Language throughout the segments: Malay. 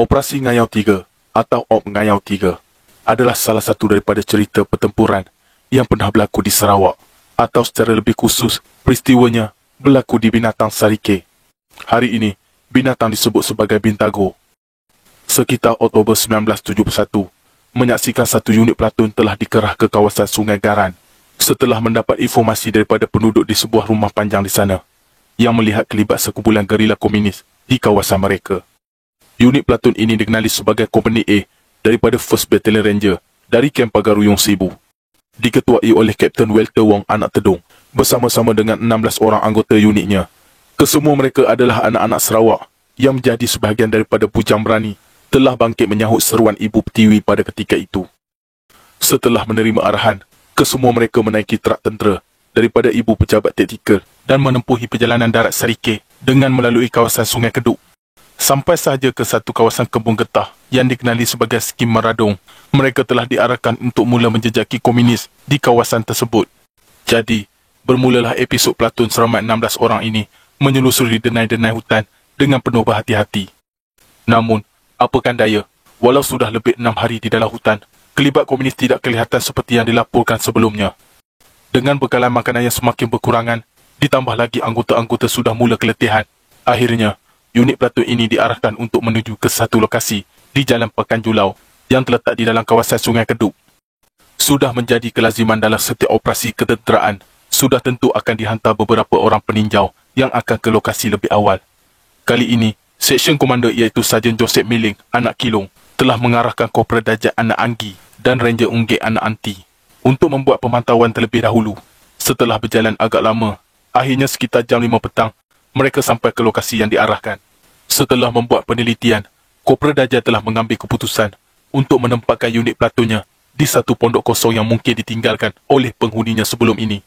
Operasi Ngayau 3 atau Op Ngayau 3 adalah salah satu daripada cerita pertempuran yang pernah berlaku di Sarawak, atau secara lebih khusus, peristiwanya berlaku di Binatang Sarike. Hari ini, binatang disebut sebagai Bintago. Sekitar Oktober 1971, menyaksikan satu unit pelatun telah dikerah ke kawasan Sungai Garan setelah mendapat informasi daripada penduduk di sebuah rumah panjang di sana yang melihat kelibat sekumpulan gerila komunis di kawasan mereka. Unit pelatun ini dikenali sebagai Kompani A daripada 1st Battalion Ranger dari Kem Pagaruyung Sibu. Diketuai oleh Kapten Walter Wong Anak Tedung bersama-sama dengan 16 orang anggota unitnya. Kesemua mereka adalah anak-anak Sarawak yang menjadi sebahagian daripada Bujang Berani telah bangkit menyahut seruan Ibu Pertiwi pada ketika itu. Setelah menerima arahan, kesemua mereka menaiki trak tentera daripada Ibu Pejabat Taktikal dan menempuhi perjalanan darat Sarike dengan melalui kawasan Sungai Keduk. Sampai sahaja ke satu kawasan kebun getah yang dikenali sebagai Skim Maradong, mereka telah diarahkan untuk mula menjejaki komunis di kawasan tersebut. Jadi, bermulalah episod pelatun seramai 16 orang ini menyelusuri denai-denai hutan dengan penuh berhati-hati. Namun, apakan daya, walau sudah lebih 6 hari di dalam hutan, kelibat komunis tidak kelihatan seperti yang dilaporkan sebelumnya. Dengan bekalan makanan yang semakin berkurangan, ditambah lagi anggota-anggota sudah mula keletihan. Akhirnya, unit pelatun ini diarahkan untuk menuju ke satu lokasi di Jalan Pekan Julau yang terletak di dalam kawasan Sungai Keduk. Sudah menjadi kelaziman dalam setiap operasi ketenteraan, sudah tentu akan dihantar beberapa orang peninjau yang akan ke lokasi lebih awal. Kali ini, Seksyen Komander iaitu Sarjan Joseph Miling, Anak Kilong, telah mengarahkan Korporal Dajat Anak Anggi dan Ranger Unggit Anak Anti untuk membuat pemantauan terlebih dahulu. Setelah berjalan agak lama, akhirnya sekitar jam 5 petang, mereka sampai ke lokasi yang diarahkan. Setelah membuat penelitian, Korporal Dajjal telah mengambil keputusan untuk menempatkan unit pelatunnya di satu pondok kosong yang mungkin ditinggalkan oleh penghuninya sebelum ini.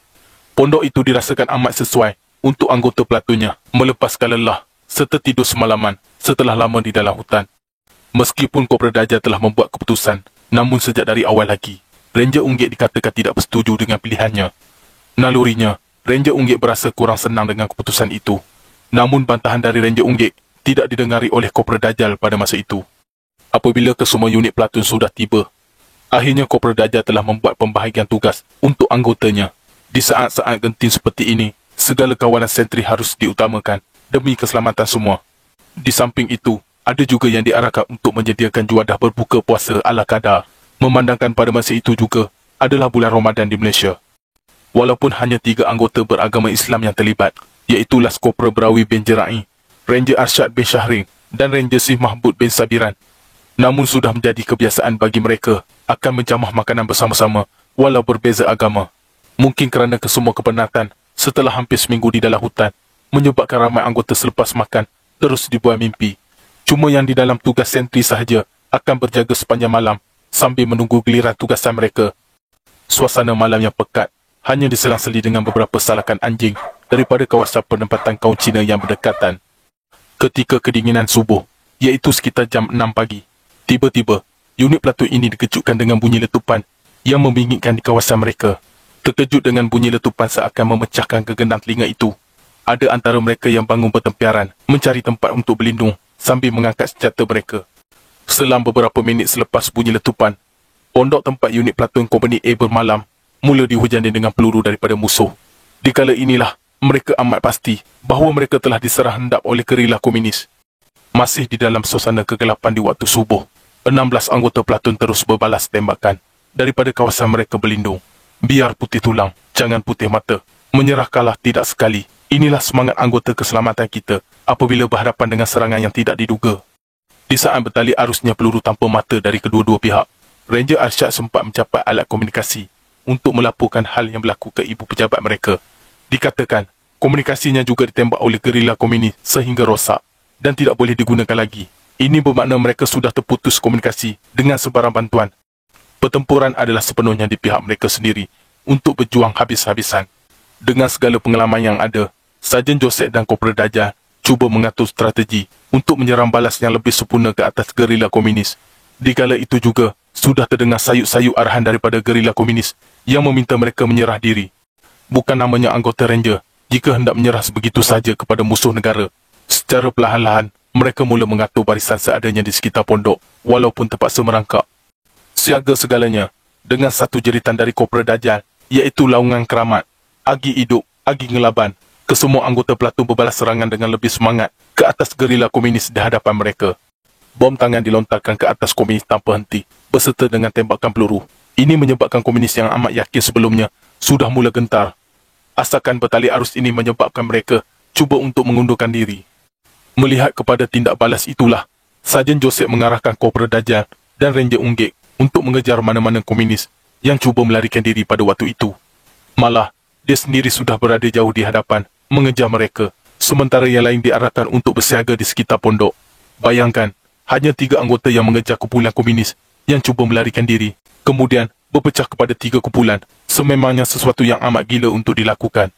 Pondok itu dirasakan amat sesuai untuk anggota pelatunnya melepaskan lelah serta tidur semalaman setelah lama di dalam hutan. Meskipun Korporal Dajjal telah membuat keputusan, namun sejak dari awal lagi, Ranger Unggit dikatakan tidak bersetuju dengan pilihannya. Nalurinya, Ranger Unggit berasa kurang senang dengan keputusan itu. Namun bantahan dari Ranger Unggit tidak didengari oleh Korporal Dajjal pada masa itu. Apabila kesemua unit pelatun sudah tiba, akhirnya Korporal Dajjal telah membuat pembahagian tugas untuk anggotanya. Di saat-saat genting seperti ini, segala kawalan sentri harus diutamakan demi keselamatan semua. Di samping itu, ada juga yang diarahkan untuk menyediakan juadah berbuka puasa ala kadar, memandangkan pada masa itu juga adalah bulan Ramadan di Malaysia. Walaupun hanya 3 anggota beragama Islam yang terlibat, iaitu Las Korporal Brawi bin Jerai, Ranger Arsyad bin Syahring dan Ranger Sih Mahmud bin Sabiran. Namun sudah menjadi kebiasaan bagi mereka akan menjamah makanan bersama-sama walau berbeza agama. Mungkin kerana kesemua kepenatan setelah hampir seminggu di dalam hutan menyebabkan ramai anggota selepas makan terus dibuat mimpi. Cuma yang di dalam tugas sentri sahaja akan berjaga sepanjang malam sambil menunggu giliran tugasan mereka. Suasana malam yang pekat hanya diselang-seli dengan beberapa salakan anjing daripada kawasan penempatan kaum Cina yang berdekatan. Ketika kedinginan subuh, iaitu sekitar jam 6 pagi, tiba-tiba, unit pelatun ini dikejutkan dengan bunyi letupan yang membingitkan di kawasan mereka. Terkejut dengan bunyi letupan seakan memecahkan kegendang telinga itu, ada antara mereka yang bangun bertempiaran, mencari tempat untuk berlindung sambil mengangkat senjata mereka. Selang beberapa minit selepas bunyi letupan, pondok tempat unit pelatun Kompani A bermalam mula dihujani dengan peluru daripada musuh. Dikala inilah, mereka amat pasti bahawa mereka telah diserah hendap oleh gerila komunis. Masih di dalam suasana kegelapan di waktu subuh, 16 anggota pelatun terus berbalas tembakan daripada kawasan mereka berlindung. Biar putih tulang, jangan putih mata. Menyerah kalah tidak sekali. Inilah semangat anggota keselamatan kita apabila berhadapan dengan serangan yang tidak diduga. Di saat bertali arusnya peluru tanpa mata dari kedua-dua pihak, Ranger Arsyad sempat mencapai alat komunikasi untuk melaporkan hal yang berlaku ke ibu pejabat mereka. Dikatakan, komunikasinya juga ditembak oleh gerila komunis sehingga rosak dan tidak boleh digunakan lagi. Ini bermakna mereka sudah terputus komunikasi dengan sebarang bantuan. Pertempuran adalah sepenuhnya di pihak mereka sendiri untuk berjuang habis-habisan. Dengan segala pengalaman yang ada, Sarjan Joseph dan Korporal Dajjal cuba mengatur strategi untuk menyerang balas yang lebih sempurna ke atas gerila komunis. Dikala itu juga, sudah terdengar sayup-sayup arahan daripada gerila komunis yang meminta mereka menyerah diri. Bukan namanya anggota Ranger jika hendak menyerah sebegitu saja kepada musuh negara. Secara perlahan-lahan, Mereka mula mengatur barisan seadanya di sekitar pondok, walaupun terpaksa merangkak. Siaga segalanya, dengan satu jeritan dari Kopra Dajjal, iaitu laungan keramat, agi hidup, agi ngelaban. Kesemua anggota pelatuan berbalas serangan dengan lebih semangat ke atas gerila komunis di hadapan mereka. Bom tangan dilontarkan ke atas komunis tanpa henti, berserta dengan tembakan peluru. Ini menyebabkan komunis yang amat yakin sebelumnya sudah mula gentar. Asakan bertali arus ini menyebabkan mereka cuba untuk mengundurkan diri. Melihat kepada tindak balas itulah, Sarjan Joseph mengarahkan Kopra Dajjal dan Ranger Unggik untuk mengejar mana-mana komunis yang cuba melarikan diri pada waktu itu. Malah, dia sendiri sudah berada jauh di hadapan, mengejar mereka, sementara yang lain diarahkan untuk bersiaga di sekitar pondok. Bayangkan, hanya 3 anggota yang mengejar kumpulan komunis yang cuba melarikan diri, kemudian berpecah kepada 3 kumpulan, sememangnya sesuatu yang amat gila untuk dilakukan.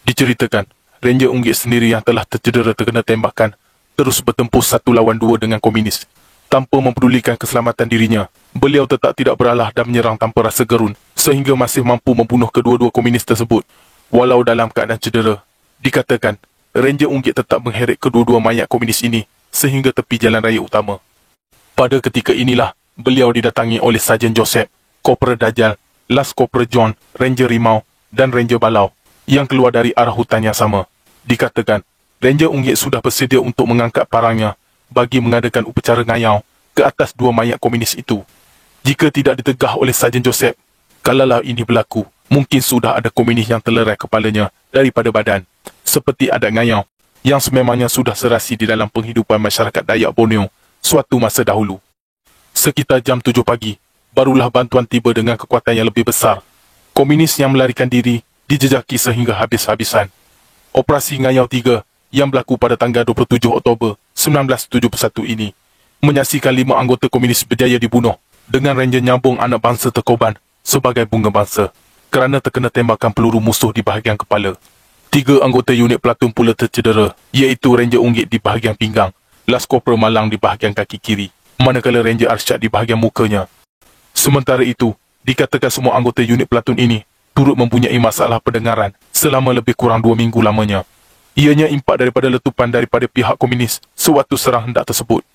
Diceritakan, Ranger Unggik sendiri yang telah tercedera terkena tembakan, terus bertempur 1 lawan 2 dengan komunis. Tanpa mempedulikan keselamatan dirinya, beliau tetap tidak beralah dan menyerang tanpa rasa gerun, sehingga masih mampu membunuh kedua-dua komunis tersebut. Walau dalam keadaan cedera, dikatakan, Ranger Unggik tetap mengheret kedua-dua mayat komunis ini sehingga tepi jalan raya utama. Pada ketika inilah, beliau didatangi oleh Sarjan Joseph, Kopra Dajjal, Las Kopra John, Ranger Rimau dan Ranger Balau yang keluar dari arah hutan yang sama. Dikatakan, Ranger Unggik sudah bersedia untuk mengangkat parangnya bagi mengadakan upacara ngayau ke atas 2 mayat komunis itu. Jika tidak ditegah oleh Sarjan Joseph, kalaulah ini berlaku, mungkin sudah ada komunis yang terlerai kepalanya daripada badan, seperti adat ngayau yang sememangnya sudah serasi di dalam penghidupan masyarakat Dayak Borneo suatu masa dahulu. Sekitar jam 7 pagi, barulah bantuan tiba dengan kekuatan yang lebih besar. Komunis yang melarikan diri dijejaki sehingga habis-habisan. Operasi Ngayau 3 yang berlaku pada tanggal 27 Oktober 1971 ini menyaksikan 5 anggota komunis berjaya dibunuh dengan Ranger nyambung anak bangsa terkorban sebagai bunga bangsa kerana terkena tembakan peluru musuh di bahagian kepala. 3 anggota unit pelatuan pula tercedera, iaitu Ranger Unggik di bahagian pinggang, Las Kopra Malang di bahagian kaki kiri, manakala Ranger Arsyad di bahagian mukanya. Sementara itu, dikatakan semua anggota unit pelatuan ini turut mempunyai masalah pendengaran selama lebih kurang 2 minggu lamanya. Ianya impak daripada letupan daripada pihak komunis sewaktu serang hendak tersebut.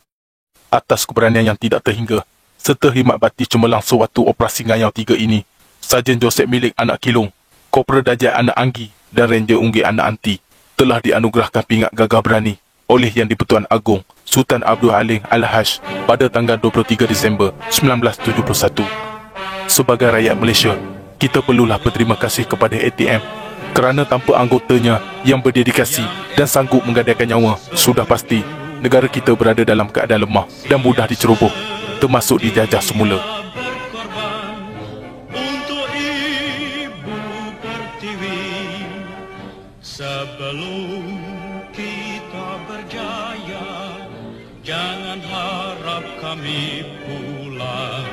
Atas keberanian yang tidak terhingga, serta khidmat bakti cemerlang sewaktu operasi Ngayau 3 ini, Sarjan Joseph milik anak Kilung, Kopra Dajjal anak Anggi dan Ranger Unggik anak Anti telah dianugerahkan pingat gagah berani oleh Yang di-Pertuan Agong Sultan Abdul Halim Al-Haj pada tanggal 23 Disember 1971. Sebagai rakyat Malaysia, kita perlulah berterima kasih kepada ATM kerana tanpa anggotanya yang berdedikasi dan sanggup menggadaikan nyawa, sudah pasti negara kita berada dalam keadaan lemah dan mudah diceroboh, termasuk dijajah semula. Sebelum kita berjaya, jangan harap kami pulang.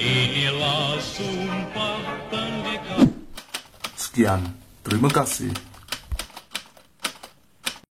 Inilah sumpah pendekar. Sekian, terima kasih.